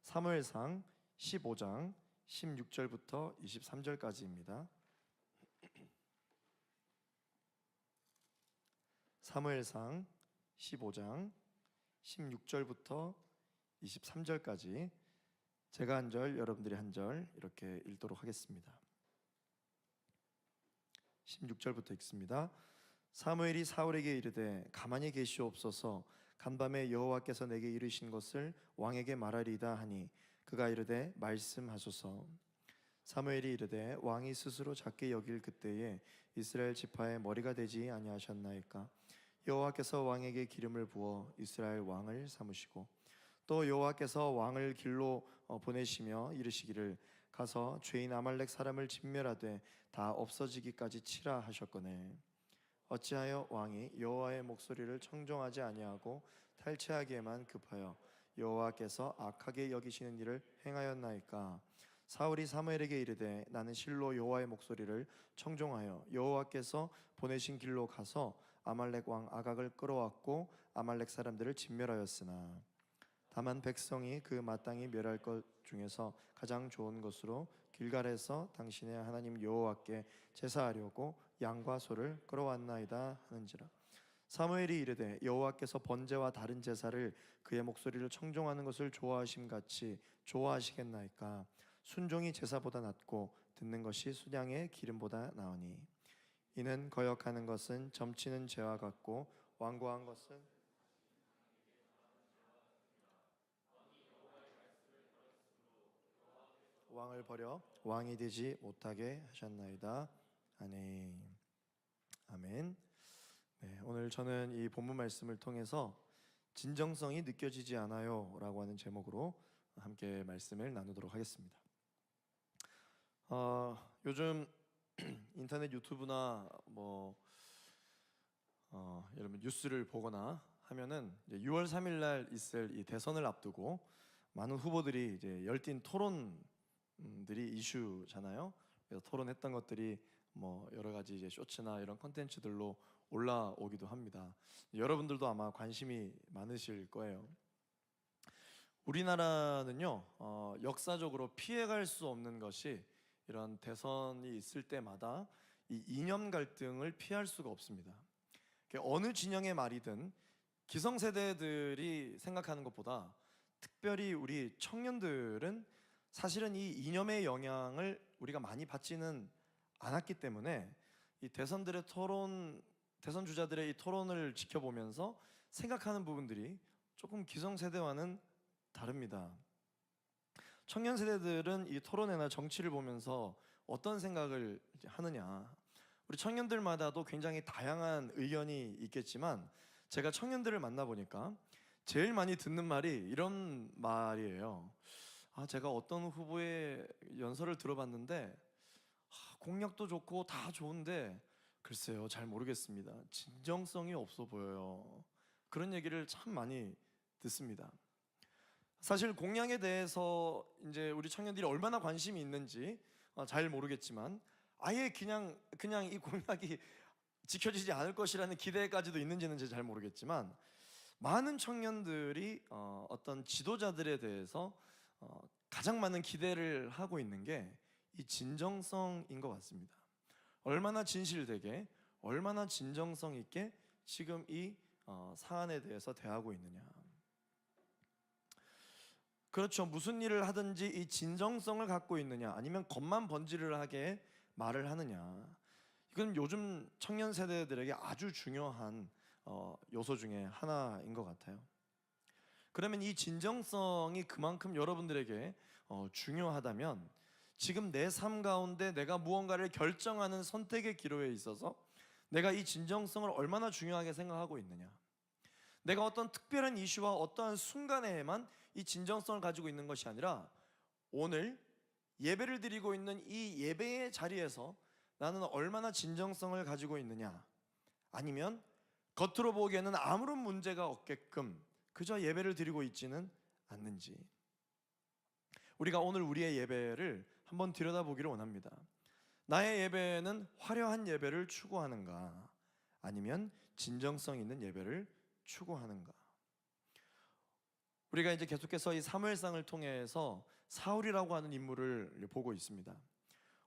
사무엘상 15장 16절부터 23절까지입니다. 사무엘상 15장 16절부터 23절까지 제가 한 절, 여러분들이 한 절 이렇게 읽도록 하겠습니다. 16절부터 읽습니다. 사무엘이 사울에게 이르되 가만히 계시옵소서. 간밤에 여호와께서 내게 이르신 것을 왕에게 말하리이다 하니 그가 이르되 말씀하소서. 사무엘이 이르되 왕이 스스로 작게 여길 그때에 이스라엘 지파의 머리가 되지 아니하셨나이까. 여호와께서 왕에게 기름을 부어 이스라엘 왕을 삼으시고 또 여호와께서 왕을 길로 보내시며 이르시기를 가서 죄인 아말렉 사람을 진멸하되 다 없어지기까지 치라 하셨거늘 어찌하여 왕이 여호와의 목소리를 청종하지 아니하고 탈취하기에만 급하여 여호와께서 악하게 여기시는 일을 행하였나이까. 사울이 사무엘에게 이르되 나는 실로 여호와의 목소리를 청종하여 여호와께서 보내신 길로 가서 아말렉 왕 아각을 끌어왔고 아말렉 사람들을 진멸하였으나 다만 백성이 그 마땅히 멸할 것 중에서 가장 좋은 것으로 길갈에서 당신의 하나님 여호와께 제사하려고 양과 소를 끌어왔나이다 하는지라. 사무엘이 이르되 여호와께서 번제와 다른 제사를 그의 목소리를 청종하는 것을 좋아하심같이 좋아하시겠나이까. 순종이 제사보다 낫고 듣는 것이 순양의 기름보다 나으니 이는 거역하는 것은 점치는 죄와 같고 완고한 것은 왕을 버려 왕이 되지 못하게 하셨나이다. 아멘. 아멘. 네, 오늘 저는 이 본문 말씀을 통해서 진정성이 느껴지지 않아요 라고 하는 제목으로 함께 말씀을 나누도록 하겠습니다. 요즘 인터넷 유튜브나 여러분 뉴스를 보거나 하면은 6월 3일 날 있을 이 대선을 앞두고 많은 후보들이 이제 열띤 토론들이 이슈잖아요. 그래서 토론했던 것들이 여러 가지 이제 쇼츠나 이런 콘텐츠들로 올라오기도 합니다. 여러분들도 아마 관심이 많으실 거예요. 우리나라는요, 역사적으로 피해갈 수 없는 것이 이런 대선이 있을 때마다 이 이념 갈등을 피할 수가 없습니다. 어느 진영의 말이든 기성세대들이 생각하는 것보다 특별히 우리 청년들은 사실은 이 이념의 영향을 우리가 많이 받지는 않았기 때문에 이 대선 주자들의 이 토론을 지켜보면서 생각하는 부분들이 조금 기성세대와는 다릅니다. 청년 세대들은 이 토론회나 정치를 보면서 어떤 생각을 하느냐, 우리 청년들마다도 굉장히 다양한 의견이 있겠지만 제가 청년들을 만나보니까 제일 많이 듣는 말이 이런 말이에요. 제가 어떤 후보의 연설을 들어봤는데 공약도 좋고 다 좋은데 글쎄요, 잘 모르겠습니다. 진정성이 없어 보여요. 그런 얘기를 참 많이 듣습니다. 사실 공약에 대해서 이제 우리 청년들이 얼마나 관심이 있는지 잘 모르겠지만 아예 그냥 이 공약이 지켜지지 않을 것이라는 기대까지도 있는지는 잘 모르겠지만 많은 청년들이 어떤 지도자들에 대해서 가장 많은 기대를 하고 있는 게 이 진정성인 것 같습니다. 얼마나 진실되게, 얼마나 진정성 있게 지금 이 사안에 대해서 대하고 있느냐. 그렇죠. 무슨 일을 하든지 이 진정성을 갖고 있느냐, 아니면 겉만 번지르르하게 말을 하느냐. 이건 요즘 청년 세대들에게 아주 중요한 요소 중에 하나인 것 같아요. 그러면 이 진정성이 그만큼 여러분들에게 중요하다면 지금 내 삶 가운데 내가 무언가를 결정하는 선택의 기로에 있어서 내가 이 진정성을 얼마나 중요하게 생각하고 있느냐. 내가 어떤 특별한 이슈와 어떠한 순간에만 이 진정성을 가지고 있는 것이 아니라 오늘 예배를 드리고 있는 이 예배의 자리에서 나는 얼마나 진정성을 가지고 있느냐, 아니면 겉으로 보기에는 아무런 문제가 없게끔 그저 예배를 드리고 있지는 않는지. 우리가 오늘 우리의 예배를 한번 들여다보기를 원합니다. 나의 예배는 화려한 예배를 추구하는가, 아니면 진정성 있는 예배를 추구하는가. 우리가 이제 계속해서 이 사무엘상을 통해서 사울이라고 하는 인물을 보고 있습니다.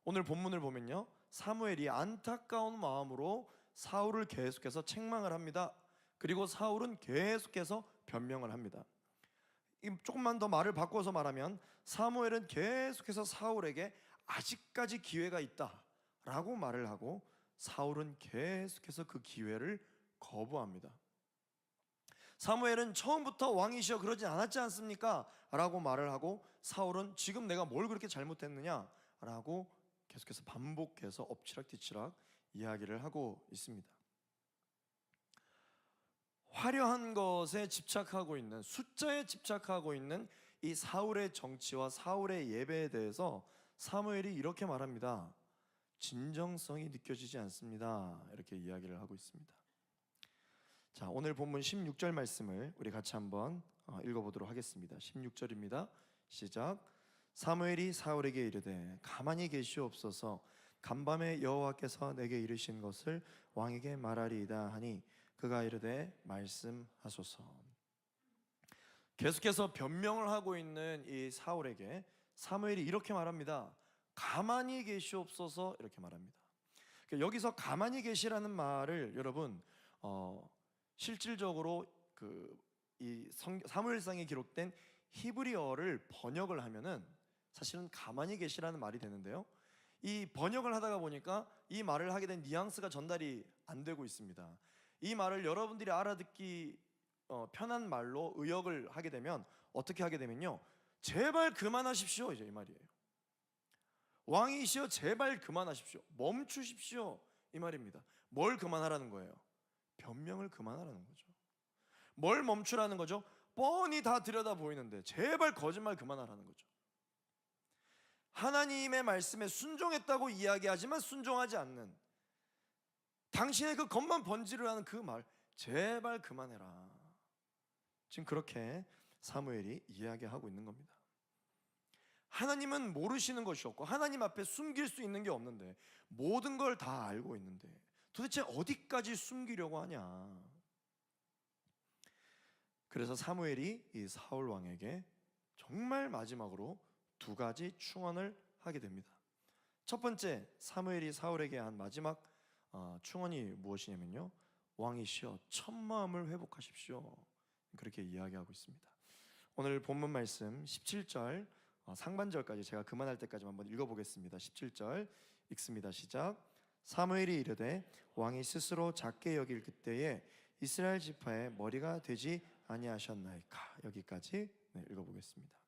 오늘 본문을 보면요, 사무엘이 안타까운 마음으로 사울을 계속해서 책망을 합니다. 그리고 사울은 계속해서 변명을 합니다. 조금만 더 말을 바꿔서 말하면 사무엘은 계속해서 사울에게 아직까지 기회가 있다라고 말을 하고, 사울은 계속해서 그 기회를 거부합니다. 사무엘은 처음부터 왕이시여 그러지 않았지 않습니까? 라고 말을 하고, 사울은 지금 내가 뭘 그렇게 잘못했느냐? 라고 계속해서 반복해서 엎치락뒤치락 이야기를 하고 있습니다. 화려한 것에 집착하고 있는, 숫자에 집착하고 있는 이 사울의 정치와 사울의 예배에 대해서 사무엘이 이렇게 말합니다. 진정성이 느껴지지 않습니다. 이렇게 이야기를 하고 있습니다. 자, 오늘 본문 16절 말씀을 우리 같이 한번 읽어보도록 하겠습니다. 16절입니다. 시작. 사무엘이 사울에게 이르되 가만히 계시옵소서, 간밤에 여호와께서 내게 이르신 것을 왕에게 말하리이다 하니 그가 이르되 말씀하소서. 계속해서 변명을 하고 있는 이 사울에게 사무엘이 이렇게 말합니다. 가만히 계시옵소서, 이렇게 말합니다. 여기서 가만히 계시라는 말을 여러분 실질적으로 이 사무엘상에 기록된 히브리어를 번역을 하면은 사실은 가만히 계시라는 말이 되는데요, 이 번역을 하다가 보니까 이 말을 하게 된 뉘앙스가 전달이 안 되고 있습니다. 이 말을 여러분들이 알아듣기 편한 말로 의역을 하게 되면 어떻게 하게 되면요, 제발 그만하십시오, 이제 이 말이에요. 왕이시여 제발 그만하십시오, 멈추십시오, 이 말입니다. 뭘 그만하라는 거예요? 변명을 그만하라는 거죠. 뭘 멈추라는 거죠? 뻔히 다 들여다 보이는데 제발 거짓말 그만하라는 거죠. 하나님의 말씀에 순종했다고 이야기하지만 순종하지 않는, 당신의 그 겉만 번지르 하는 그 말, 제발 그만해라. 지금 그렇게 사무엘이 이야기하고 있는 겁니다. 하나님은 모르시는 것이 없고 하나님 앞에 숨길 수 있는 게 없는데, 모든 걸 다 알고 있는데 도대체 어디까지 숨기려고 하냐. 그래서 사무엘이 이 사울 왕에게 정말 마지막으로 두 가지 충언을 하게 됩니다. 첫 번째, 사무엘이 사울에게 한 마지막 충언이 무엇이냐면요, 왕이시여 첫마음을 회복하십시오, 그렇게 이야기하고 있습니다. 오늘 본문 말씀 17절 상반절까지 제가 그만할 때까지 한번 읽어보겠습니다. 17절 읽습니다. 시작. 사무엘이 이르되 왕이 스스로 작게 여길 그때에 이스라엘 지파의 머리가 되지 아니하셨나이까. 여기까지 읽어보겠습니다.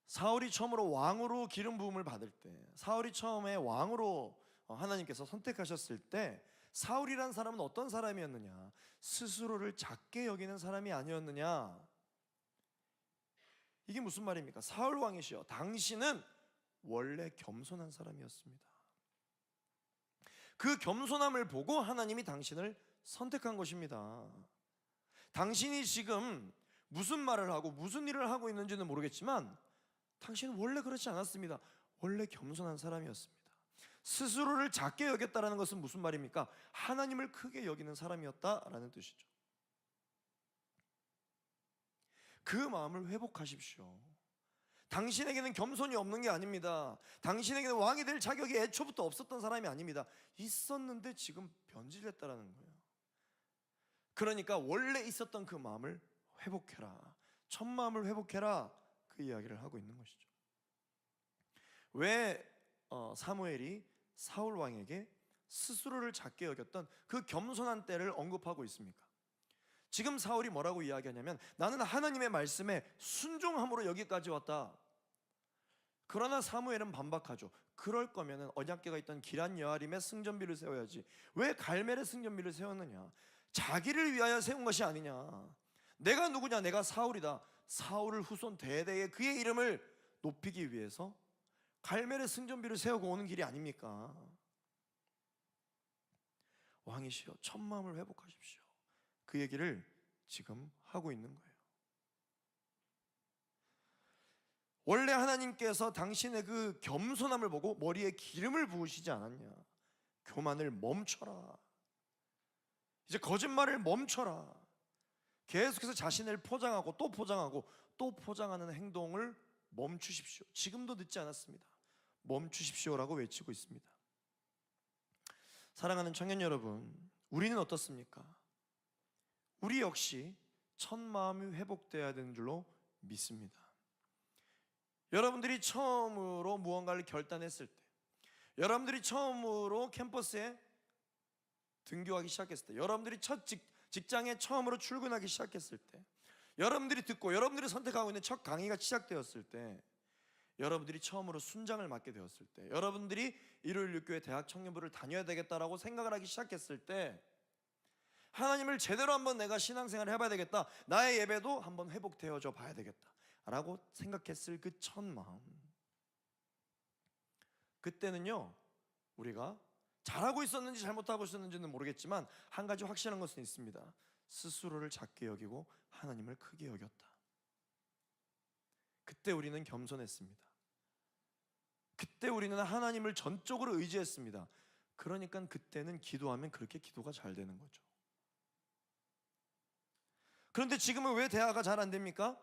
사울이 처음으로 왕으로 기름 부음을 받을 때, 사울이 처음에 왕으로 하나님께서 선택하셨을 때, 사울이란 사람은 어떤 사람이었느냐? 스스로를 작게 여기는 사람이 아니었느냐? 이게 무슨 말입니까? 사울 왕이시여, 당신은 원래 겸손한 사람이었습니다. 그 겸손함을 보고 하나님이 당신을 선택한 것입니다. 당신이 지금 무슨 말을 하고 무슨 일을 하고 있는지는 모르겠지만 당신은 원래 그렇지 않았습니다. 원래 겸손한 사람이었습니다. 스스로를 작게 여겼다는 것은 무슨 말입니까? 하나님을 크게 여기는 사람이었다라는 뜻이죠. 그 마음을 회복하십시오. 당신에게는 겸손이 없는 게 아닙니다. 당신에게는 왕이 될 자격이 애초부터 없었던 사람이 아닙니다. 있었는데 지금 변질됐다라는 거예요. 그러니까 원래 있었던 그 마음을 회복해라, 첫 마음을 회복해라, 그 이야기를 하고 있는 것이죠. 왜 사무엘이 사울 왕에게 스스로를 작게 여겼던 그 겸손한 때를 언급하고 있습니까? 지금 사울이 뭐라고 이야기하냐면, 나는 하나님의 말씀에 순종함으로 여기까지 왔다. 그러나 사무엘은 반박하죠. 그럴 거면 언약궤가 있던 기란 여아림의 승전비를 세워야지, 왜 갈멜의 승전비를 세웠느냐? 자기를 위하여 세운 것이 아니냐. 내가 누구냐? 내가 사울이다. 사울을 후손 대대에 그의 이름을 높이기 위해서 갈멜의 승전비를 세우고 오는 길이 아닙니까? 왕이시여 첫 마음을 회복하십시오, 그 얘기를 지금 하고 있는 거예요. 원래 하나님께서 당신의 그 겸손함을 보고 머리에 기름을 부으시지 않았냐? 교만을 멈춰라, 이제 거짓말을 멈춰라, 계속해서 자신을 포장하고 또 포장하고 또 포장하는 행동을 멈추십시오. 지금도 늦지 않았습니다. 멈추십시오라고 외치고 있습니다. 사랑하는 청년 여러분, 우리는 어떻습니까? 우리 역시 첫 마음이 회복되어야 되는 줄로 믿습니다. 여러분들이 처음으로 무언가를 결단했을 때, 여러분들이 처음으로 캠퍼스에 등교하기 시작했을 때, 여러분들이 첫 직장에 처음으로 출근하기 시작했을 때, 여러분들이 듣고 여러분들이 선택하고 있는 첫 강의가 시작되었을 때, 여러분들이 처음으로 순장을 맡게 되었을 때, 여러분들이 일요일 육교회 대학 청년부를 다녀야 되겠다라고 생각을 하기 시작했을 때, 하나님을 제대로 한번 내가 신앙생활을 해봐야 되겠다, 나의 예배도 한번 회복되어져 봐야 되겠다 라고 생각했을 그 첫 마음, 그때는요 우리가 잘하고 있었는지 잘못하고 있었는지는 모르겠지만 한 가지 확실한 것은 있습니다. 스스로를 작게 여기고 하나님을 크게 여겼다. 그때 우리는 겸손했습니다. 그때 우리는 하나님을 전적으로 의지했습니다. 그러니까 그때는 기도하면 그렇게 기도가 잘 되는 거죠. 그런데 지금은 왜 대화가 잘 안 됩니까?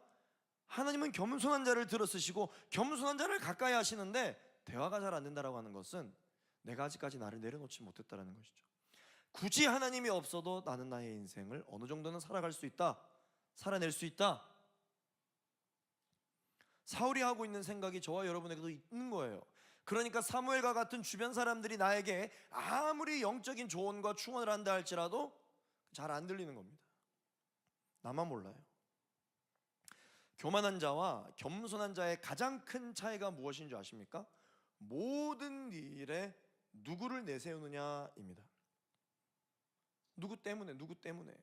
하나님은 겸손한 자를 들어쓰시고 겸손한 자를 가까이 하시는데 대화가 잘 안 된다라고 하는 것은 내가 아직까지 나를 내려놓지 못했다라는 것이죠. 굳이 하나님이 없어도 나는 나의 인생을 어느 정도는 살아갈 수 있다, 살아낼 수 있다. 사울이 하고 있는 생각이 저와 여러분에게도 있는 거예요. 그러니까 사무엘과 같은 주변 사람들이 나에게 아무리 영적인 조언과 충원을 한다 할지라도 잘 안 들리는 겁니다. 나만 몰라요. 교만한 자와 겸손한 자의 가장 큰 차이가 무엇인 줄 아십니까? 모든 일에 누구를 내세우느냐입니다. 누구 때문에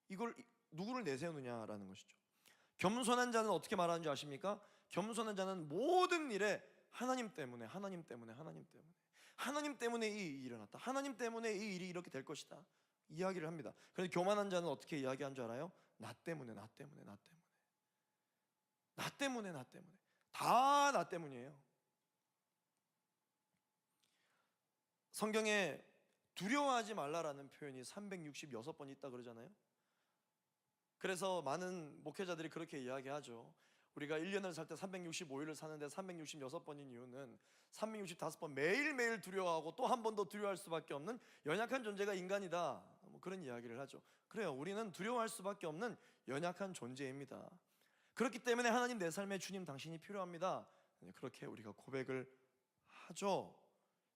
이걸 누구를 내세우느냐라는 것이죠. 겸손한 자는 어떻게 말하는 줄 아십니까? 겸손한 자는 모든 일에 하나님 때문에 하나님 때문에 이 일이 일어났다, 하나님 때문에 이 일이 이렇게 될 것이다 이야기를 합니다. 그런데 교만한 자는 어떻게 이야기한 줄 알아요? 나 때문에 다 나 때문이에요. 성경에 두려워하지 말라라는 표현이 366번 있다 그러잖아요. 그래서 많은 목회자들이 그렇게 이야기하죠. 우리가 1년을 살 때 365일을 사는데 366번인 이유는 365번 매일매일 두려워하고 또 한 번 더 두려워할 수밖에 없는 연약한 존재가 인간이다, 뭐 그런 이야기를 하죠. 그래요, 우리는 두려워할 수밖에 없는 연약한 존재입니다. 그렇기 때문에 하나님, 내 삶에 주님 당신이 필요합니다, 그렇게 우리가 고백을 하죠.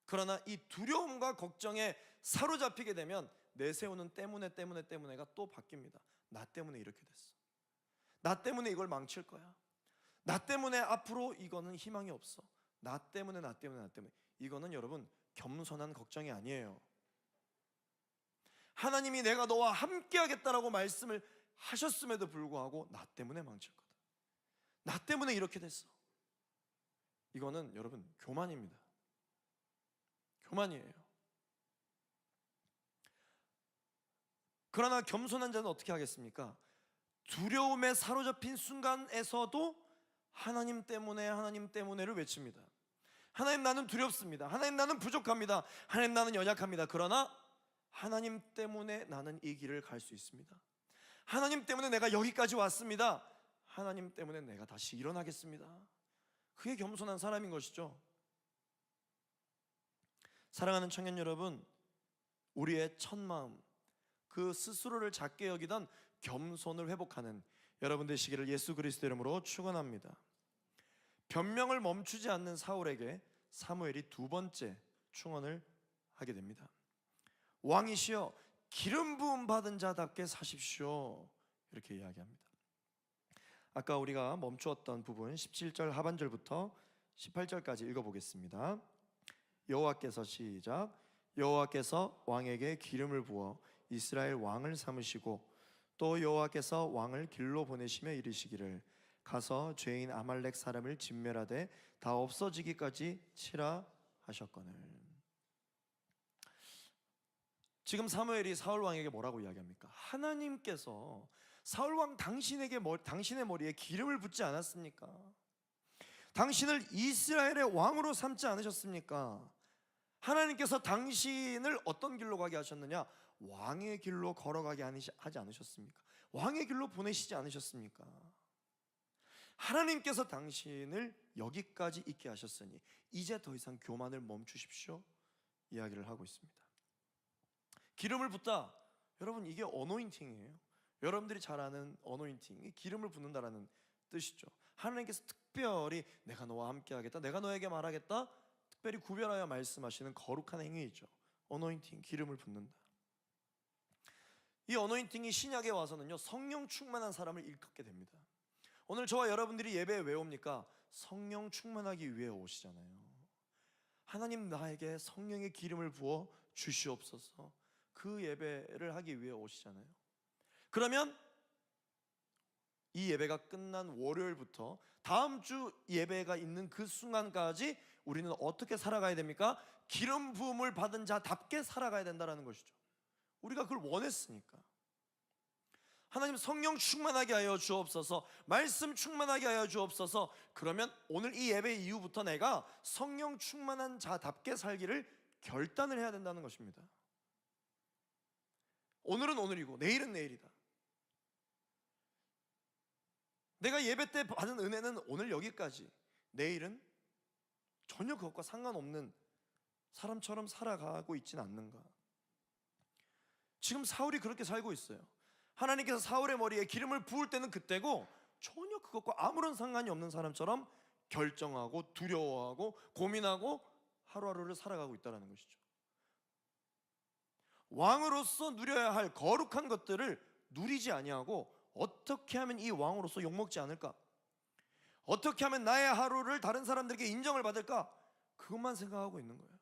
그러나 이 두려움과 걱정에 사로잡히게 되면 내세우는 때문에가 또 바뀝니다. 나 때문에 이렇게 됐어, 나 때문에 이걸 망칠 거야, 나 때문에 앞으로 이거는 희망이 없어, 나 때문에 이거는 여러분 겸손한 걱정이 아니에요. 하나님이 내가 너와 함께 하겠다라고 말씀을 하셨음에도 불구하고 나 때문에 망칠 거다, 나 때문에 이렇게 됐어, 이거는 여러분 교만입니다. 교만이에요. 그러나 겸손한 자는 어떻게 하겠습니까? 두려움에 사로잡힌 순간에서도 하나님 때문에를 외칩니다. 하나님, 나는 두렵습니다. 하나님, 나는 부족합니다. 하나님, 나는 연약합니다. 그러나 하나님 때문에 나는 이 길을 갈 수 있습니다. 하나님 때문에 내가 여기까지 왔습니다. 하나님 때문에 내가 다시 일어나겠습니다. 그게 겸손한 사람인 것이죠. 사랑하는 청년 여러분, 우리의 첫 마음, 그 스스로를 작게 여기던 겸손을 회복하는 여러분 되시기를 예수 그리스도 이름으로 축원합니다. 변명을 멈추지 않는 사울에게 사무엘이 두 번째 충언을 하게 됩니다. 왕이시여, 기름 부음 받은 자답게 사십시오, 이렇게 이야기합니다. 아까 우리가 멈추었던 부분 17절 하반절부터 18절까지 읽어보겠습니다. 여호와께서, 시작. 여호와께서 왕에게 기름을 부어 이스라엘 왕을 삼으시고 또 여호와께서 왕을 길로 보내시며 이르시기를 가서 죄인 아말렉 사람을 진멸하되 다 없어지기까지 치라 하셨거늘. 지금 사무엘이 사울 왕에게 뭐라고 이야기합니까? 하나님께서 사울 왕 당신의 머리에 기름을 붓지 않았습니까? 당신을 이스라엘의 왕으로 삼지 않으셨습니까? 하나님께서 당신을 어떤 길로 가게 하셨느냐? 왕의 길로 걸어가게 하지 않으셨습니까? 왕의 길로 보내시지 않으셨습니까? 하나님께서 당신을 여기까지 있게 하셨으니 이제 더 이상 교만을 멈추십시오 이야기를 하고 있습니다. 기름을 붓다, 여러분 이게 어노인팅이에요. 여러분들이 잘 아는 어노인팅, 기름을 붓는다라는 뜻이죠. 하나님께서 특별히 내가 너와 함께 하겠다, 내가 너에게 말하겠다, 특별히 구별하여 말씀하시는 거룩한 행위이죠. 어노인팅, 기름을 붓는다. 이 어노인팅이 신약에 와서는요, 성령 충만한 사람을 일컫게 됩니다. 오늘 저와 여러분들이 예배에 왜 옵니까? 성령 충만하기 위해 오시잖아요. 하나님 나에게 성령의 기름을 부어 주시옵소서, 그 예배를 하기 위해 오시잖아요. 그러면 이 예배가 끝난 월요일부터 다음 주 예배가 있는 그 순간까지 우리는 어떻게 살아가야 됩니까? 기름 부음을 받은 자답게 살아가야 된다는 것이죠. 우리가 그걸 원했으니까. 하나님 성령 충만하게 하여 주옵소서, 말씀 충만하게 하여 주옵소서. 그러면 오늘 이 예배 이후부터 내가 성령 충만한 자답게 살기를 결단을 해야 된다는 것입니다. 오늘은 오늘이고 내일은 내일이다. 내가 예배 때 받은 은혜는 오늘 여기까지, 내일은 전혀 그것과 상관없는 사람처럼 살아가고 있지는 않는가? 지금 사울이 그렇게 살고 있어요. 하나님께서 사울의 머리에 기름을 부을 때는 그때고 전혀 그것과 아무런 상관이 없는 사람처럼 결정하고 두려워하고 고민하고 하루하루를 살아가고 있다는 것이죠. 왕으로서 누려야 할 거룩한 것들을 누리지 아니하고 어떻게 하면 이 왕으로서 욕먹지 않을까? 어떻게 하면 나의 하루를 다른 사람들에게 인정을 받을까? 그것만 생각하고 있는 거예요.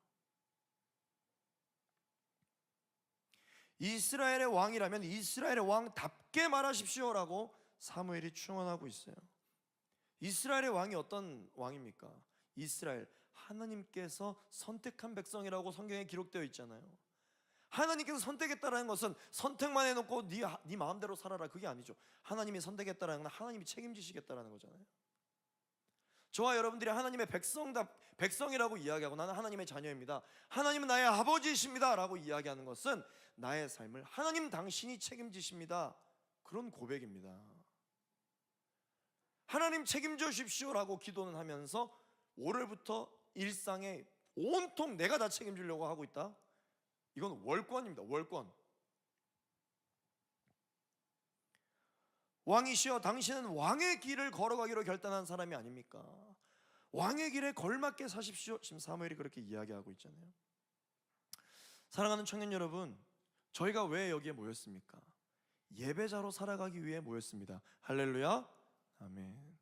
이스라엘의 왕이라면 이스라엘의 왕답게 말하십시오라고 사무엘이 충언하고 있어요. 이스라엘의 왕이 어떤 왕입니까? 이스라엘, 하나님께서 선택한 백성이라고 성경에 기록되어 있잖아요. 하나님께서 선택했다는 것은 선택만 해놓고 네 마음대로 살아라, 그게 아니죠. 하나님이 선택했다는 건 하나님이 책임지시겠다는 거잖아요. 저와 여러분들이 하나님의 백성이라고 이야기하고 나는 하나님의 자녀입니다, 하나님은 나의 아버지이십니다 라고 이야기하는 것은 나의 삶을 하나님 당신이 책임지십니다, 그런 고백입니다. 하나님 책임져 주십시오라고 기도는 하면서 월요일부터 일상에 온통 내가 다 책임지려고 하고 있다? 이건 월권입니다. 월권. 왕이시여 당신은 왕의 길을 걸어가기로 결단한 사람이 아닙니까? 왕의 길에 걸맞게 사십시오. 지금 사무엘이 그렇게 이야기하고 있잖아요. 사랑하는 청년 여러분, 저희가 왜 여기에 모였습니까? 예배자로 살아가기 위해 모였습니다. 할렐루야, 아멘.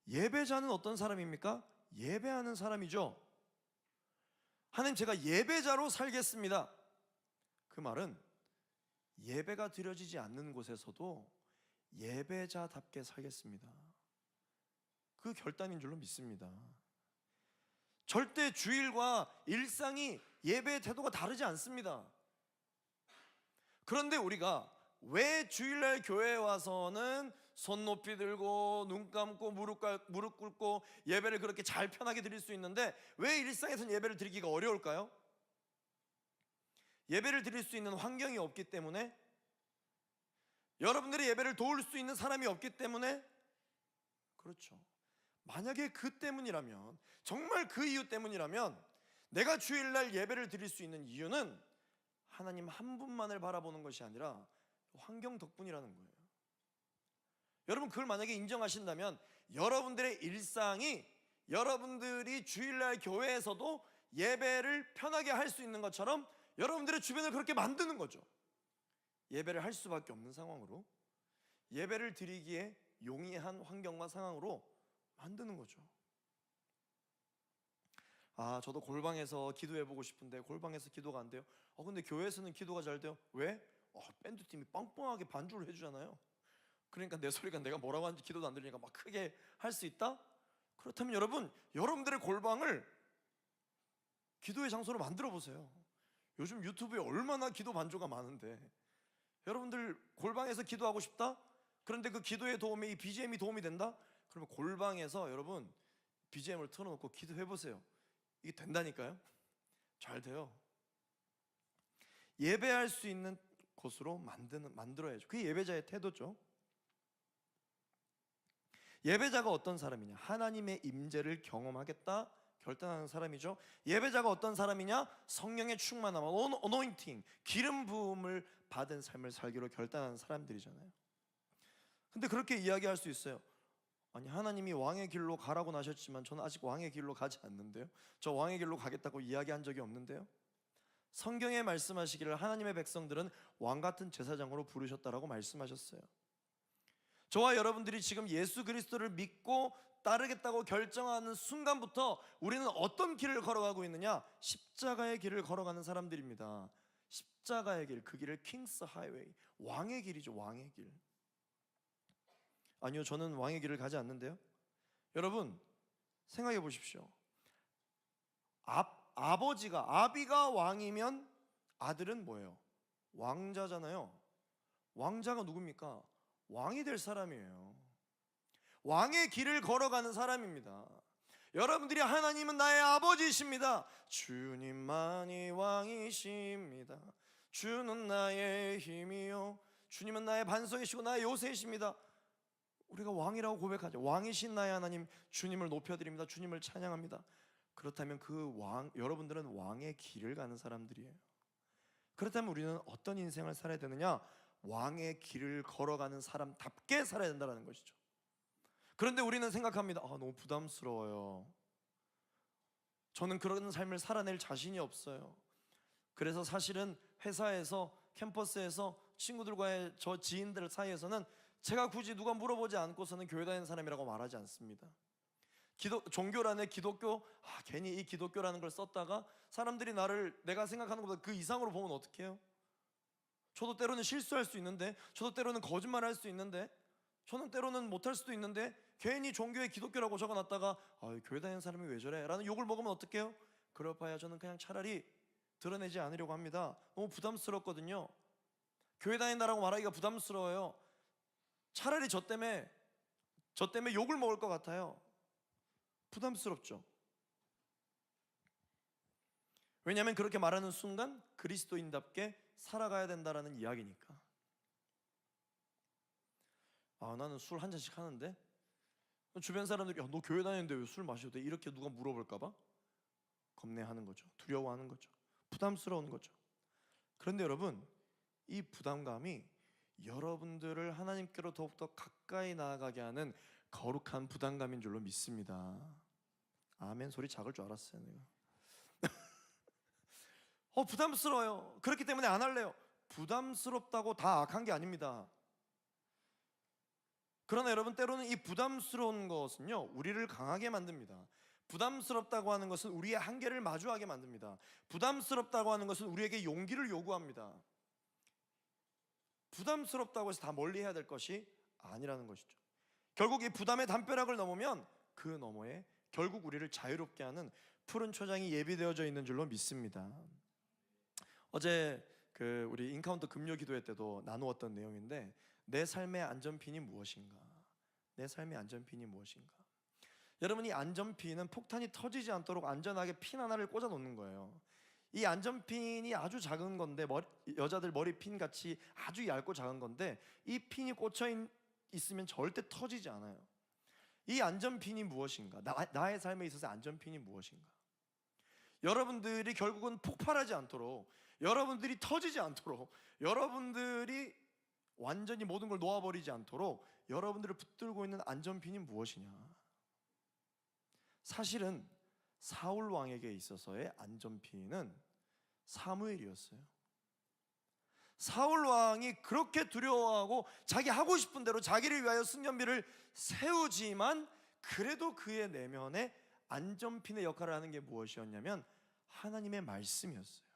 예배자는 어떤 사람입니까? 예배하는 사람이죠. 하나님, 제가 예배자로 살겠습니다. 그 말은 예배가 드려지지 않는 곳에서도 예배자답게 살겠습니다, 그 결단인 줄로 믿습니다. 절대 주일과 일상이 예배의 태도가 다르지 않습니다. 그런데 우리가 왜 주일날 교회에 와서는 손 높이 들고 눈 감고 무릎 꿇고 예배를 그렇게 잘 편하게 드릴 수 있는데 왜 일상에서는 예배를 드리기가 어려울까요? 예배를 드릴 수 있는 환경이 없기 때문에, 여러분들이 예배를 도울 수 있는 사람이 없기 때문에 그렇죠. 만약에 그 때문이라면, 정말 그 이유 때문이라면 내가 주일날 예배를 드릴 수 있는 이유는 하나님 한 분만을 바라보는 것이 아니라 환경 덕분이라는 거예요. 여러분 그걸 만약에 인정하신다면 여러분들의 일상이, 여러분들이 주일날 교회에서도 예배를 편하게 할 수 있는 것처럼 여러분들의 주변을 그렇게 만드는 거죠. 예배를 할 수밖에 없는 상황으로, 예배를 드리기에 용이한 환경과 상황으로 만드는 거죠. 아, 저도 골방에서 기도해보고 싶은데 골방에서 기도가 안 돼요. 근데 교회에서는 기도가 잘 돼요. 왜? 밴드팀이 빵빵하게 반주를 해주잖아요. 그러니까 내 소리가 내가 뭐라고 하는지 기도도 안 들리니까 막 크게 할 수 있다? 그렇다면 여러분들의 골방을 기도의 장소로 만들어 보세요. 요즘 유튜브에 얼마나 기도 반주가 많은데, 여러분들 골방에서 기도하고 싶다? 그런데 그 기도의 도움에 이 BGM이 도움이 된다? 그러면 골방에서 여러분 BGM을 틀어놓고 기도해 보세요. 이게 된다니까요. 잘 돼요. 예배할 수 있는 곳으로 만들어야죠. 그게 예배자의 태도죠. 예배자가 어떤 사람이냐? 하나님의 임재를 경험하겠다 결단하는 사람이죠. 예배자가 어떤 사람이냐? 성령의 충만함, 어노인팅, 기름 부음을 받은 삶을 살기로 결단하는 사람들이잖아요. 근데 그렇게 이야기할 수 있어요. 아니, 하나님이 왕의 길로 가라고 하셨지만 저는 아직 왕의 길로 가지 않는데요. 저 왕의 길로 가겠다고 이야기한 적이 없는데요. 성경에 말씀하시기를 하나님의 백성들은 왕 같은 제사장으로 부르셨다라고 말씀하셨어요. 저와 여러분들이 지금 예수 그리스도를 믿고 따르겠다고 결정하는 순간부터 우리는 어떤 길을 걸어가고 있느냐? 십자가의 길을 걸어가는 사람들입니다. 십자가의 길, 그 길을 킹스 하이웨이, 왕의 길이죠. 왕의 길. 아니요, 저는 왕의 길을 가지 않는데요. 여러분 생각해 보십시오. 아비가 왕이면 아들은 뭐예요? 왕자잖아요. 왕자가 누굽니까? 왕이 될 사람이에요. 왕의 길을 걸어가는 사람입니다. 여러분들이 하나님은 나의 아버지이십니다. 주님만이 왕이십니다. 주는 나의 힘이요 주님은 나의 반석이시고 나의 요새이십니다. 우리가 왕이라고 고백하죠. 왕이신 나의 하나님, 주님을 높여드립니다. 주님을 찬양합니다. 그렇다면 여러분들은 왕의 길을 가는 사람들이에요. 그렇다면 우리는 어떤 인생을 살아야 되느냐? 왕의 길을 걸어가는 사람답게 살아야 된다는 것이죠. 그런데 우리는 생각합니다. 너무 부담스러워요. 저는 그런 삶을 살아낼 자신이 없어요. 그래서 사실은 회사에서, 캠퍼스에서 친구들과의 저 지인들 사이에서는 제가 굳이 누가 물어보지 않고서는 교회 다니는 사람이라고 말하지 않습니다. 종교란에 기독교, 괜히 이 기독교라는 걸 썼다가 사람들이 나를 내가 생각하는 것보다 그 이상으로 보면 어떡해요? 저도 때로는 실수할 수 있는데, 저도 때로는 거짓말할 수 있는데, 저는 때로는 못할 수도 있는데 괜히 종교에 기독교라고 적어놨다가 교회 다니는 사람이 왜 저래? 라는 욕을 먹으면 어떡해요? 그럴바야 저는 그냥 차라리 드러내지 않으려고 합니다. 너무 부담스럽거든요. 교회 다닌다라고 말하기가 부담스러워요. 차라리 저 때문에 욕을 먹을 것 같아요. 부담스럽죠. 왜냐하면 그렇게 말하는 순간 그리스도인답게 살아가야 된다라는 이야기니까. 나는 술 한 잔씩 하는데 주변 사람들이 너 교회 다니는데 왜 술 마셔도 돼? 이렇게 누가 물어볼까 봐 겁내하는 거죠. 두려워하는 거죠. 부담스러운 거죠. 그런데 여러분, 이 부담감이 여러분들을 하나님께로 더욱더 가까이 나아가게 하는 거룩한 부담감인 줄로 믿습니다. 아멘 소리 작을 줄 알았어요 내가. 부담스러워요. 그렇기 때문에 안 할래요. 부담스럽다고 다 악한 게 아닙니다. 그러나 여러분, 때로는 이 부담스러운 것은요 우리를 강하게 만듭니다. 부담스럽다고 하는 것은 우리의 한계를 마주하게 만듭니다. 부담스럽다고 하는 것은 우리에게 용기를 요구합니다. 부담스럽다고 해서 다 멀리 해야 될 것이 아니라는 것이죠. 결국 이 부담의 담벼락을 넘으면 그 너머에 결국 우리를 자유롭게 하는 푸른 초장이 예비되어져 있는 줄로 믿습니다. 어제 우리 인카운터 금요 기도회 때도 나누었던 내용인데, 내 삶의 안전핀이 무엇인가? 내 삶의 안전핀이 무엇인가? 여러분, 이 안전핀은 폭탄이 터지지 않도록 안전하게 핀 하나를 꽂아 놓는 거예요. 이 안전핀이 아주 작은 건데, 여자들 머리핀 같이 아주 얇고 작은 건데, 이 핀이 꽂혀 있으면 절대 터지지 않아요. 이 안전핀이 무엇인가? 나의 삶에 있어서 안전핀이 무엇인가? 여러분들이 결국은 폭발하지 않도록, 여러분들이 터지지 않도록, 여러분들이 완전히 모든 걸 놓아버리지 않도록 여러분들을 붙들고 있는 안전핀이 무엇이냐? 사실은 사울 왕에게 있어서의 안전핀은 사무엘이었어요. 사울 왕이 그렇게 두려워하고 자기 하고 싶은 대로 자기를 위하여 승전비를 세우지만, 그래도 그의 내면에 안전핀의 역할을 하는 게 무엇이었냐면 하나님의 말씀이었어요.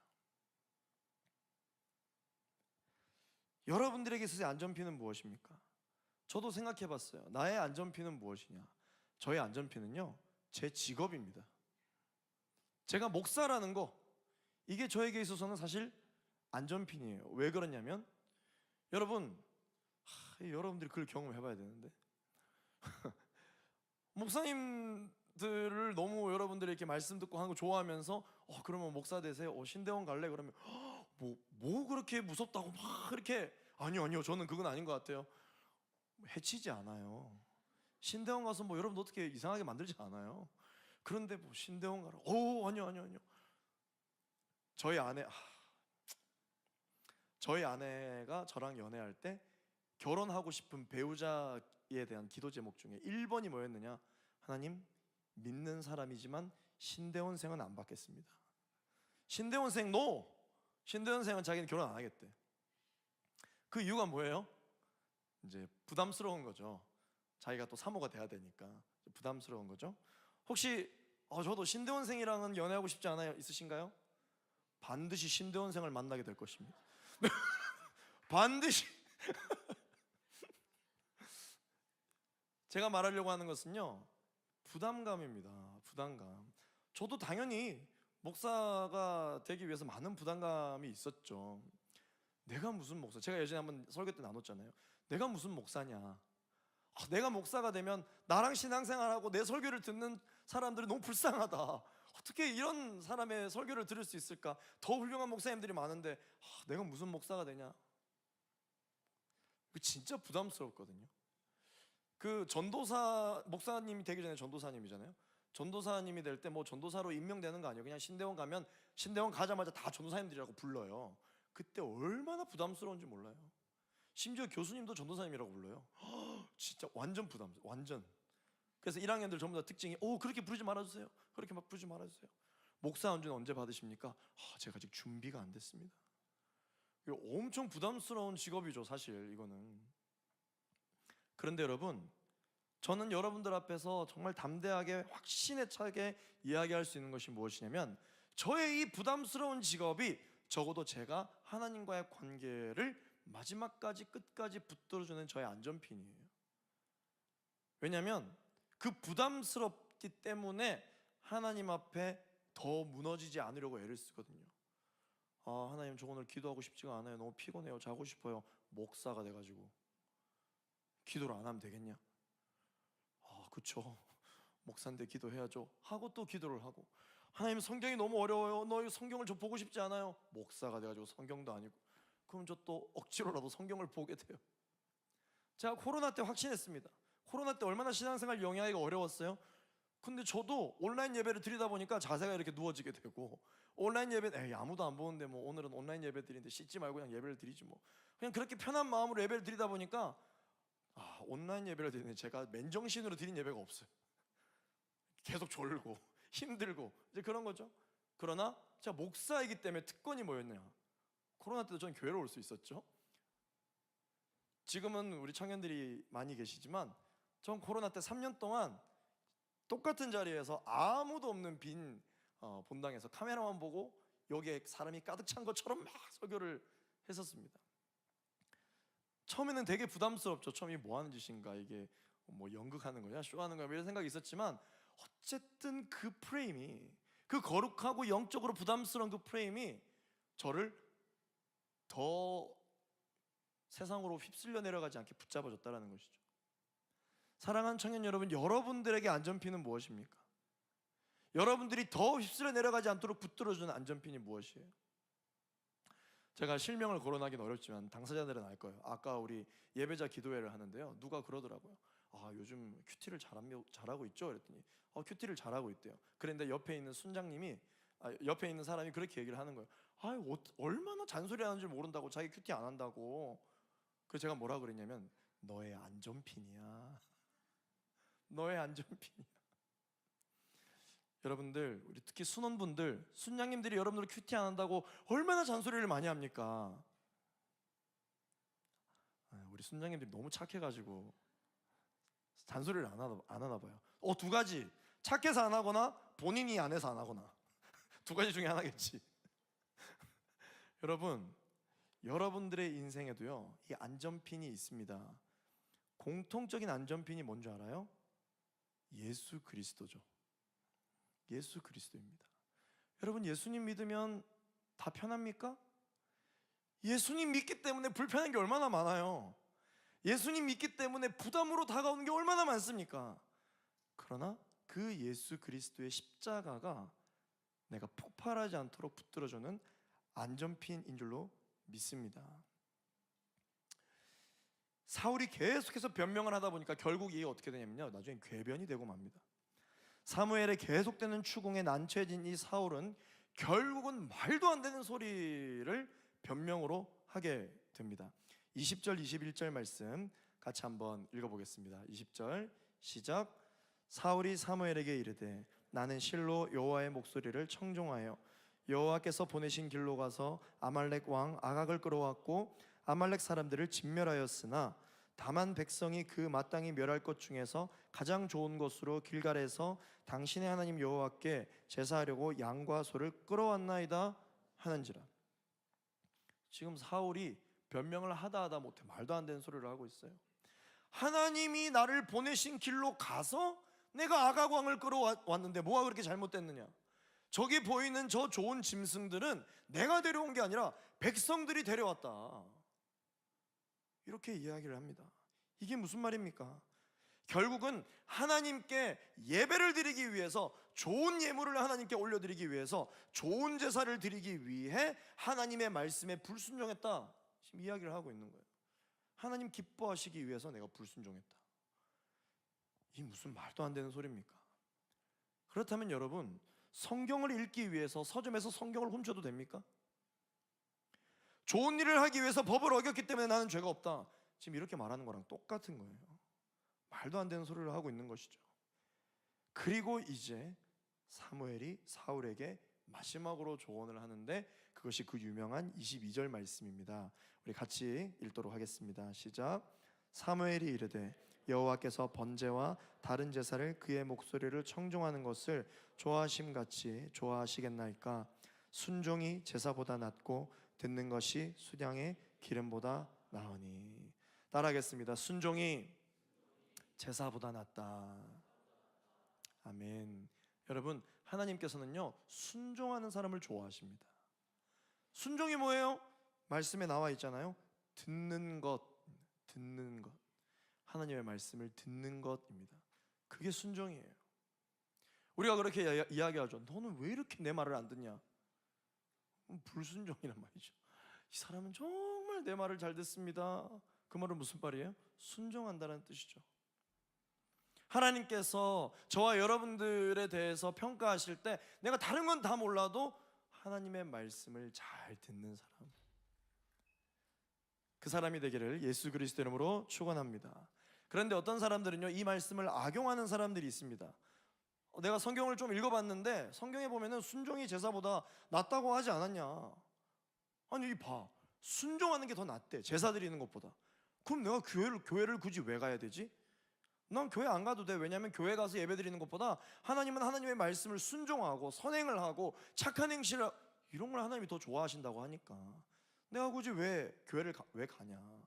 여러분들에게 있어서의 안전핀은 무엇입니까? 저도 생각해 봤어요. 나의 안전핀은 무엇이냐? 저의 안전핀은요, 제 직업입니다. 제가 목사라는 거, 이게 저에게 있어서는 사실 안전핀이에요. 왜 그러냐면, 여러분들이 그걸 경험해 봐야 되는데 목사님들을 너무 여러분들이 이렇게 말씀 듣고 하는 거 좋아하면서 그러면 목사 되세요? 신대원 갈래? 그러면 뭐 그렇게 무섭다고 막 이렇게. 아니요 저는 그건 아닌 것 같아요. 해치지 않아요. 신대원 가서 뭐 여러분 어떻게 이상하게 만들지 않아요. 그런데 뭐 신대원 가라, 아니요. 저희 아내가 저랑 연애할 때 결혼하고 싶은 배우자에 대한 기도 제목 중에 1번이 뭐였느냐? 하나님, 믿는 사람이지만 신대원생은 안 받겠습니다. 신대원생 노! 신대원생은 자기는 결혼 안 하겠대. 그 이유가 뭐예요? 이제 부담스러운 거죠. 자기가 또 사모가 돼야 되니까 부담스러운 거죠. 혹시 저도 신대원생이랑은 연애하고 싶지 않아요? 있으신가요? 반드시 신대원생을 만나게 될 것입니다. 반드시. 제가 말하려고 하는 것은요, 부담감입니다. 부담감. 저도 당연히 목사가 되기 위해서 많은 부담감이 있었죠. 내가 무슨 목사? 제가 예전에 한번 설교 때 나눴잖아요. 내가 무슨 목사냐? 내가 목사가 되면 나랑 신앙생활하고 내 설교를 듣는 사람들이 너무 불쌍하다. 어떻게 이런 사람의 설교를 들을 수 있을까? 더 훌륭한 목사님들이 많은데 내가 무슨 목사가 되냐? 진짜 부담스럽거든요. 그 전도사, 목사님이 되기 전에 전도사님이잖아요. 전도사님이 될 때 뭐 전도사로 임명되는 거 아니에요. 그냥 신대원 가면 신대원 가자마자 다 전도사님들이라고 불러요. 그때 얼마나 부담스러운지 몰라요. 심지어 교수님도 전도사님이라고 불러요. 진짜 완전 부담스러워. 완전. 그래서 1학년들 전부 다 특징이 그렇게 부르지 말아주세요. 그렇게 막 부르지 말아주세요. 목사 안주는 언제 받으십니까? 제가 아직 준비가 안 됐습니다. 이거 엄청 부담스러운 직업이죠, 사실 이거는. 그런데 여러분, 저는 여러분들 앞에서 정말 담대하게 확신에 차게 이야기할 수 있는 것이 무엇이냐면, 저의 이 부담스러운 직업이 적어도 제가 하나님과의 관계를 마지막까지 끝까지 붙들어주는 저의 안전핀이에요. 왜냐하면 그 부담스럽기 때문에 하나님 앞에 더 무너지지 않으려고 애를 쓰거든요. 하나님, 저 오늘 기도하고 싶지가 않아요. 너무 피곤해요. 자고 싶어요. 목사가 돼가지고 기도를 안 하면 되겠냐? 그쵸, 목사인데 기도해야죠 하고 또 기도를 하고, 하나님 성경이 너무 어려워요. 너 성경을 좀 보고 싶지 않아요? 목사가 돼가지고 성경도 아니고, 그럼 저 또 억지로라도 성경을 보게 돼요. 제가 코로나 때 확신했습니다. 코로나 때 얼마나 신앙생활 영위하기가 어려웠어요. 근데 저도 온라인 예배를 드리다 보니까 자세가 이렇게 누워지게 되고, 온라인 예배 아무도 안 보는데 뭐 오늘은 온라인 예배 드리는데 씻지 말고 그냥 예배를 드리지 뭐, 그냥 그렇게 편한 마음으로 예배를 드리다 보니까 온라인 예배를 드리는데 제가 맨정신으로 드린 예배가 없어요. 계속 졸고 힘들고 이제 그런 거죠. 그러나 제가 목사이기 때문에 특권이 뭐였냐? 코로나 때도 전 교회로 올 수 있었죠. 지금은 우리 청년들이 많이 계시지만 전 코로나 때 3년 동안 똑같은 자리에서 아무도 없는 빈 본당에서 카메라만 보고 여기에 사람이 가득 찬 것처럼 막 설교를 했었습니다. 처음에는 되게 부담스럽죠. 처음에 뭐 하는 짓인가, 이게 뭐 연극하는 거냐, 쇼하는 거냐, 이런 생각이 있었지만, 어쨌든 그 프레임이, 그 거룩하고 영적으로 부담스러운 그 프레임이 저를 더 세상으로 휩쓸려 내려가지 않게 붙잡아줬다는 것이죠. 사랑하는 청년 여러분, 여러분들에게 안전핀은 무엇입니까? 여러분들이 더 휩쓸려 내려가지 않도록 붙들어주는 안전핀이 무엇이에요? 제가 실명을 거론하기는 어렵지만 당사자들은 알 거예요. 아까 우리 예배자 기도회를 하는데요, 누가 그러더라고요. 요즘 큐티를 잘하고 있죠? 그랬더니 큐티를 잘하고 있대요. 그런데 옆에 있는 순장님이, 옆에 있는 사람이 그렇게 얘기를 하는 거예요. 얼마나 잔소리 하는 줄 모른다고, 자기 큐티 안 한다고. 그래서 제가 뭐라 그랬냐면, 너의 안전핀이야. 너의 안전핀이야. 여러분들, 우리 특히 순원분들, 순장님들이 여러분들 큐티 안 한다고 얼마나 잔소리를 많이 합니까? 우리 순장님들이 너무 착해가지고 잔소리를 안 하나 봐요. 두 가지, 착해서 안 하거나 본인이 안 해서 안 하거나. 두 가지 중에 하나겠지. 여러분, 여러분들의 인생에도요, 이 안전핀이 있습니다. 공통적인 안전핀이 뭔지 알아요? 예수 그리스도죠. 예수 그리스도입니다. 여러분, 예수님 믿으면 다 편합니까? 예수님 믿기 때문에 불편한 게 얼마나 많아요. 예수님 믿기 때문에 부담으로 다가오는 게 얼마나 많습니까? 그러나 그 예수 그리스도의 십자가가 내가 폭발하지 않도록 붙들어주는 안전핀인 줄로 믿습니다. 사울이 계속해서 변명을 하다 보니까 결국 이게 어떻게 되냐면요, 나중에 궤변이 되고 맙니다. 사무엘의 계속되는 추궁에 난처해진 이 사울은 결국은 말도 안 되는 소리를 변명으로 하게 됩니다. 20절 21절 말씀 같이 한번 읽어보겠습니다. 20절 시작. 사울이 사무엘에게 이르되 나는 실로 여호와의 목소리를 청종하여 여호와께서 보내신 길로 가서 아말렉 왕 아각을 끌어왔고 아말렉 사람들을 진멸하였으나 다만 백성이 그 마땅히 멸할 것 중에서 가장 좋은 것으로 길갈에서 당신의 하나님 여호와께 제사하려고 양과 소를 끌어왔나이다 하는지라. 지금 사울이 변명을 하다 못해 말도 안 되는 소리를 하고 있어요. 하나님이 나를 보내신 길로 가서 내가 아각 왕을 끌어왔는데 뭐가 그렇게 잘못됐느냐? 저기 보이는 저 좋은 짐승들은 내가 데려온 게 아니라 백성들이 데려왔다, 이렇게 이야기를 합니다. 이게 무슨 말입니까? 결국은 하나님께 예배를 드리기 위해서, 좋은 예물을 하나님께 올려드리기 위해서, 좋은 제사를 드리기 위해 하나님의 말씀에 불순종했다, 지금 이야기를 하고 있는 거예요. 하나님 기뻐하시기 위해서 내가 불순종했다. 이 무슨 말도 안 되는 소리입니까? 그렇다면 여러분, 성경을 읽기 위해서 서점에서 성경을 훔쳐도 됩니까? 좋은 일을 하기 위해서 법을 어겼기 때문에 나는 죄가 없다, 지금 이렇게 말하는 거랑 똑같은 거예요. 말도 안 되는 소리를 하고 있는 것이죠. 그리고 이제 사무엘이 사울에게 마지막으로 조언을 하는데 그것이 그 유명한 22절 말씀입니다. 우리 같이 읽도록 하겠습니다. 시작. 사무엘이 이르되 여호와께서 번제와 다른 제사를 그의 목소리를 청종하는 것을 좋아하심같이 좋아하시겠나이까? 순종이 제사보다 낫고 듣는 것이 수량의 기름보다 나으니. 따라하겠습니다. 순종이 제사보다 낫다. 아멘. 여러분, 하나님께서는요 순종하는 사람을 좋아하십니다. 순종이 뭐예요? 말씀에 나와 있잖아요. 듣는 것, 듣는 것. 하나님의 말씀을 듣는 것입니다. 그게 순종이에요. 우리가 그렇게 이야기하죠. 너는 왜 이렇게 내 말을 안 듣냐? 불순종이란 말이죠. 이 사람은 정말 내 말을 잘 듣습니다. 그 말은 무슨 말이에요? 순종한다는 뜻이죠. 하나님께서 저와 여러분들에 대해서 평가하실 때 내가 다른 건 다 몰라도 하나님의 말씀을 잘 듣는 사람, 그 사람이 되기를 예수 그리스도 이름으로 축원합니다. 그런데 어떤 사람들은요 이 말씀을 악용하는 사람들이 있습니다. 내가 성경을 좀 읽어봤는데 성경에 보면은 순종이 제사보다 낫다고 하지 않았냐? 아니 봐, 순종하는 게 더 낫대, 제사 드리는 것보다. 그럼 내가 교회를 굳이 왜 가야 되지? 난 교회 안 가도 돼. 왜냐하면 교회 가서 예배 드리는 것보다 하나님은 하나님의 말씀을 순종하고 선행을 하고 착한 행실을, 이런 걸 하나님이 더 좋아하신다고 하니까 내가 굳이 왜 교회를 왜 가냐?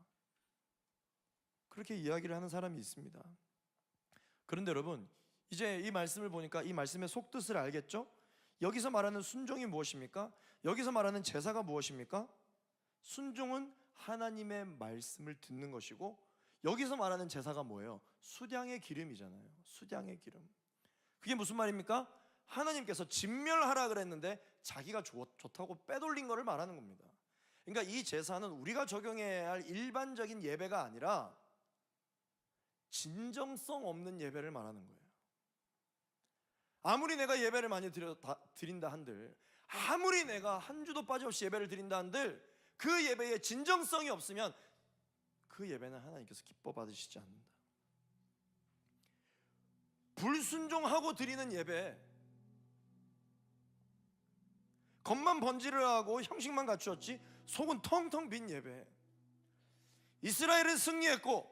그렇게 이야기를 하는 사람이 있습니다. 그런데 여러분, 이제 이 말씀을 보니까 이 말씀의 속뜻을 알겠죠? 여기서 말하는 순종이 무엇입니까? 여기서 말하는 제사가 무엇입니까? 순종은 하나님의 말씀을 듣는 것이고, 여기서 말하는 제사가 뭐예요? 수량의 기름이잖아요. 수량의 기름. 그게 무슨 말입니까? 하나님께서 진멸하라 그랬는데 자기가 좋다고 빼돌린 것을 말하는 겁니다. 그러니까 이 제사는 우리가 적용해야 할 일반적인 예배가 아니라 진정성 없는 예배를 말하는 거예요. 아무리 내가 예배를 많이 드린다 한들, 아무리 내가 한 주도 빠짐없이 예배를 드린다 한들, 그 예배에 진정성이 없으면 그 예배는 하나님께서 기뻐 받으시지 않는다. 불순종하고 드리는 예배, 겉만 번지를 하고 형식만 갖추었지 속은 텅텅 빈 예배. 이스라엘은 승리했고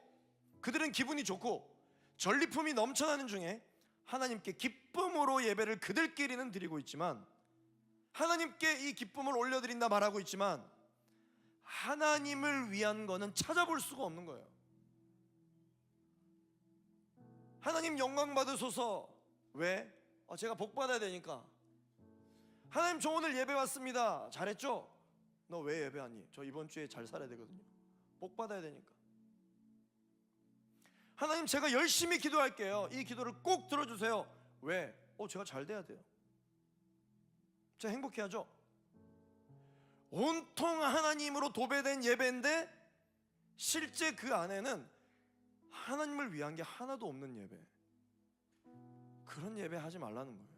그들은 기분이 좋고 전리품이 넘쳐나는 중에 하나님께 기쁨으로 예배를 그들끼리는 드리고 있지만, 하나님께 이 기쁨을 올려드린다 말하고 있지만 하나님을 위한 거는 찾아볼 수가 없는 거예요. 하나님 영광 받으소서. 왜? 제가 복 받아야 되니까. 하나님 저 오늘 예배 왔습니다. 잘했죠? 너 왜 예배하니? 저 이번 주에 잘 살아야 되거든요. 복 받아야 되니까. 하나님 제가 열심히 기도할게요. 이 기도를 꼭 들어주세요. 왜? 제가 잘 돼야 돼요. 제가 행복해야죠. 온통 하나님으로 도배된 예배인데 실제 그 안에는 하나님을 위한 게 하나도 없는 예배, 그런 예배 하지 말라는 거예요.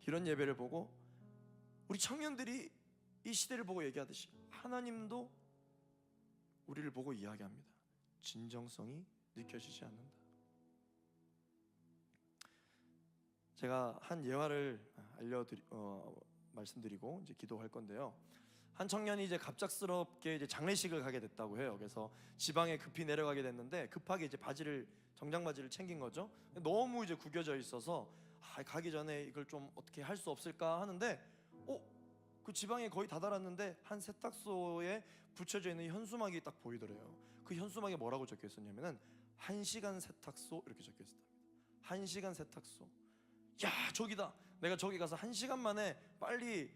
이런 예배를 보고 우리 청년들이 이 시대를 보고 얘기하듯이 하나님도 우리를 보고 이야기합니다. 진정성이 느껴지지 않는다. 제가 한 예화를 말씀드리고 이제 기도할 건데요. 한 청년이 이제 갑작스럽게 이제 장례식을 가게 됐다고 해요. 그래서 지방에 급히 내려가게 됐는데 급하게 이제 정장 바지를 챙긴 거죠. 너무 이제 구겨져 있어서 가기 전에 이걸 좀 어떻게 할 수 없을까 하는데 그 지방에 거의 다다랐는데 한 세탁소에 붙여져 있는 현수막이 딱 보이더래요. 그 현수막에 뭐라고 적혀 있었냐면은 1시간 세탁소 이렇게 적혀 있었답니다. 1시간 세탁소. 야, 저기다. 내가 저기 가서 1시간 만에 빨리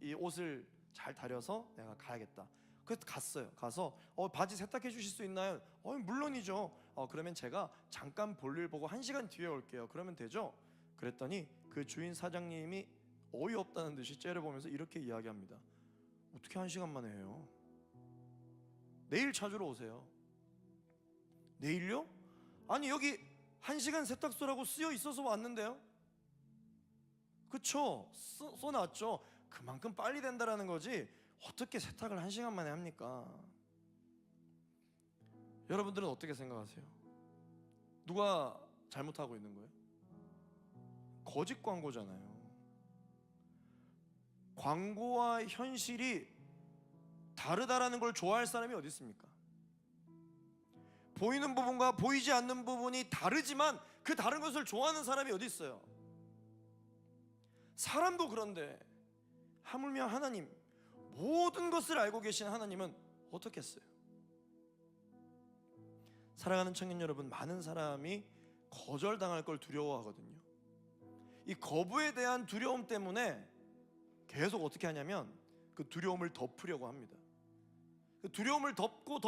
이 옷을 잘 다려서 내가 가야겠다. 그래서 갔어요. 가서 바지 세탁해 주실 수 있나요? 물론이죠. 그러면 제가 잠깐 볼일 보고 1시간 뒤에 올게요. 그러면 되죠? 그랬더니 그 주인 사장님이 어이없다는 듯이 째려보면서 이렇게 이야기합니다. 어떻게 1시간 만에 해요? 내일 찾으러 오세요. 내일요? 아니 여기 1시간 세탁소라고 쓰여 있어서 왔는데요. 그쵸? 써놨죠. 그만큼 빨리 된다라는 거지 어떻게 세탁을 1시간 만에 합니까? 여러분들은 어떻게 생각하세요? 누가 잘못하고 있는 거예요? 거짓 광고잖아요. 광고와 현실이 다르다라는 걸 좋아할 사람이 어디 있습니까? 보이는 부분과 보이지 않는 부분이 다르지만 그 다른 것을 좋아하는 사람이 어디 있어요? 사람도 그런데 하물며 하나님, 모든 것을 알고 계신 하나님은 어떻겠어요? 사랑하는 청년 여러분, 많은 사람이 거절당할 걸 두려워하거든요. 이 거부에 대한 두려움 때문에 계속 어떻게 하냐면 그 두려움을 덮으려고 합니다. 그 두려움을 덮고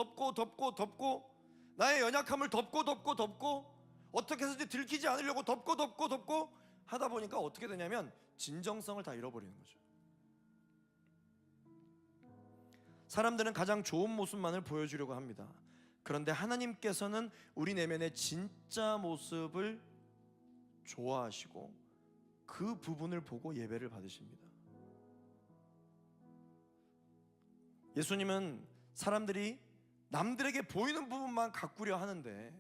나의 연약함을 덮고 어떻게 해서든지 들키지 않으려고 덮고 하다 보니까 어떻게 되냐면 진정성을 다 잃어버리는 거죠. 사람들은 가장 좋은 모습만을 보여주려고 합니다. 그런데 하나님께서는 우리 내면의 진짜 모습을 좋아하시고 그 부분을 보고 예배를 받으십니다. 예수님은 사람들이 남들에게 보이는 부분만 가꾸려 하는데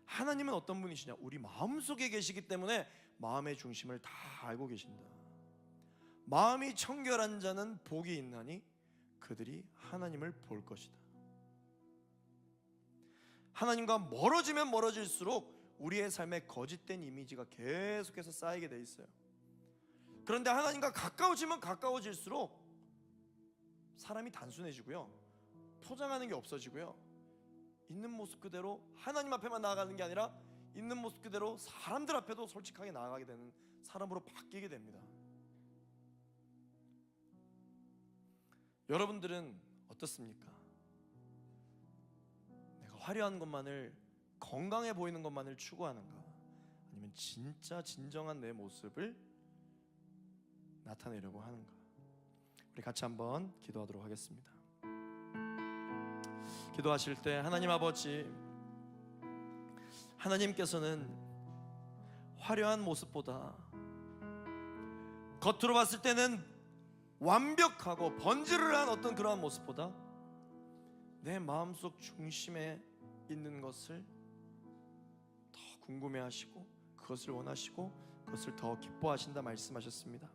하나님은 어떤 분이시냐? 우리 마음속에 계시기 때문에 마음의 중심을 다 알고 계신다. 마음이 청결한 자는 복이 있나니 그들이 하나님을 볼 것이다. 하나님과 멀어지면 멀어질수록 우리의 삶에 거짓된 이미지가 계속해서 쌓이게 돼 있어요. 그런데 하나님과 가까워지면 가까워질수록 사람이 단순해지고요, 포장하는 게 없어지고요, 있는 모습 그대로 하나님 앞에만 나아가는 게 아니라 있는 모습 그대로 사람들 앞에도 솔직하게 나아가게 되는 사람으로 바뀌게 됩니다. 여러분들은 어떻습니까? 내가 화려한 것만을, 건강해 보이는 것만을 추구하는가? 아니면 진짜 진정한 내 모습을 나타내려고 하는가? 우리 같이 한번 기도하도록 하겠습니다. 기도하실 때 하나님 아버지, 하나님께서는 화려한 모습보다 겉으로 봤을 때는 완벽하고 번지르르한 어떤 그러한 모습보다 내 마음속 중심에 있는 것을 더 궁금해하시고 그것을 원하시고 그것을 더 기뻐하신다 말씀하셨습니다.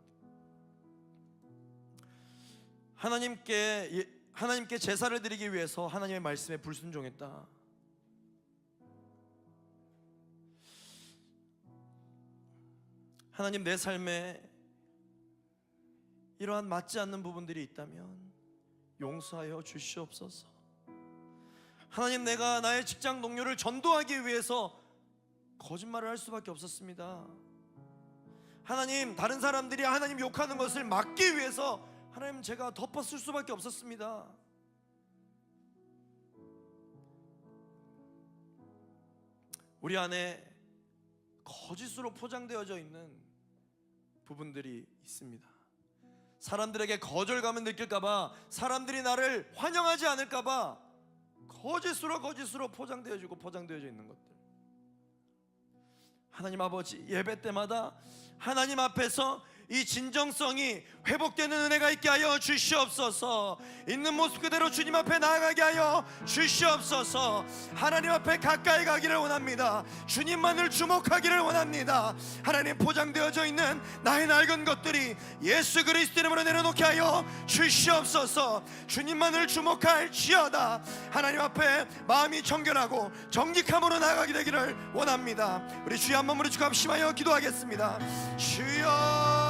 하나님께 제사를 드리기 위해서 하나님의 말씀에 불순종했다. 하나님, 내 삶에 이러한 맞지 않는 부분들이 있다면 용서하여 주시옵소서. 하나님, 내가 나의 직장 동료를 전도하기 위해서 거짓말을 할 수밖에 없었습니다. 하나님, 다른 사람들이 하나님 욕하는 것을 막기 위해서 하나님, 제가 덮어쓸 수밖에 없었습니다. 우리 안에 거짓으로 포장되어져 있는 부분들이 있습니다. 사람들에게 거절감을 느낄까봐, 사람들이 나를 환영하지 않을까봐 거짓으로 포장되어지고 포장되어져 있는 것들. 하나님 아버지, 예배 때마다 하나님 앞에서 이 진정성이 회복되는 은혜가 있게 하여 주시옵소서. 있는 모습 그대로 주님 앞에 나아가게 하여 주시옵소서. 하나님 앞에 가까이 가기를 원합니다. 주님만을 주목하기를 원합니다. 하나님, 포장되어져 있는 나의 낡은 것들이 예수 그리스도 이름으로 내려놓게 하여 주시옵소서. 주님만을 주목할지어다. 하나님 앞에 마음이 정결하고 정직함으로 나아가게 되기를 원합니다. 우리 주여 한 몸으로 주갑심하여 기도하겠습니다. 주여,